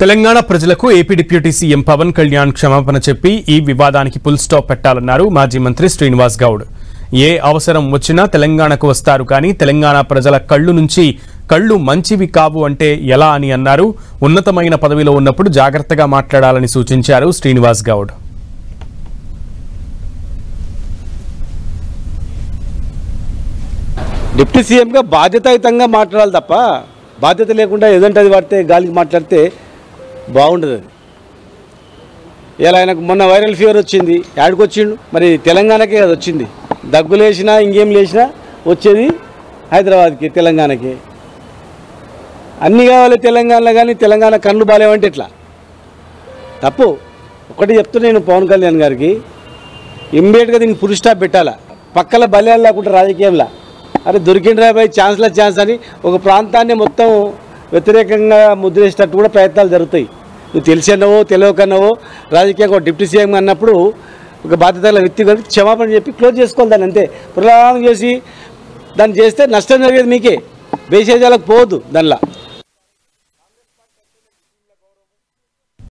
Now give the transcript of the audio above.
తెలంగాణ ప్రజలకు AP deputy CM Pawan Kalyan క్షమాపణ చెప్పి ఈ వివాదానికి ఫుల్ స్టాప్ పెట్టాలన్నారు మాజీ మంత్రి శ్రీనివాస్ గౌడ్. ఏ అవసరం వచ్చినా తెలంగాణకు వస్తారు కానీ తెలంగాణ ప్రజల కళ్ళు నుంచి కళ్ళు మంచివి కావు అంటే ఎలా అని అన్నారు. ఉన్నతమైన పదవిలో ఉన్నప్పుడు జాగ్రత్తగా మాట్లాడాలని సూచించారు శ్రీనివాస్ గౌడ్. డిప్యూటీ సీఎంగా బాధ్యతాయుతంగా మాట్లాడాలి తప్ప బాధ్యత లేకుండా ఏదంటే అది పడితే గాలికి మాట్లాడితే బాగుండదు. ఇలా ఆయనకు మొన్న వైరల్ ఫీవర్ వచ్చింది, యాడికి వచ్చిండు? మరి తెలంగాణకే అది వచ్చింది. దగ్గులు వేసినా ఇంకేం లేచినా వచ్చేది హైదరాబాద్కి, తెలంగాణకి. అన్నీ కావాలి తెలంగాణలో, కానీ తెలంగాణ కళ్ళు బాలేవంటే ఎట్లా? తప్పు. ఒకటి చెప్తున్నా నేను పవన్ కళ్యాణ్ గారికి, ఇమ్మీడియట్గా దీనికి ఫుల్ స్టాప్ పెట్టాలా. పక్కల బల్యాలు లేకుండా రాజకీయంలో అరే దొరికిండ్రా బై ఛాన్స్ అని ఒక ప్రాంతాన్ని మొత్తం వ్యతిరేకంగా ముద్రేసేటట్టు కూడా ప్రయత్నాలు జరుగుతాయి. నువ్వు తెలిసినవో తెలియకన్నావో రాజకీయంగా డిప్యూటీ సీఎం అన్నప్పుడు ఒక బాధ్యతల వ్యక్తి కనుక క్షమాపణ చెప్పి క్లోజ్ చేసుకోవాలి దాన్ని. అంతే. ప్రలాంగ్ చేసి దాన్ని చేస్తే నష్టం జరిగేది మీకే, వేసేజాలకు పోవద్దు దానిలో.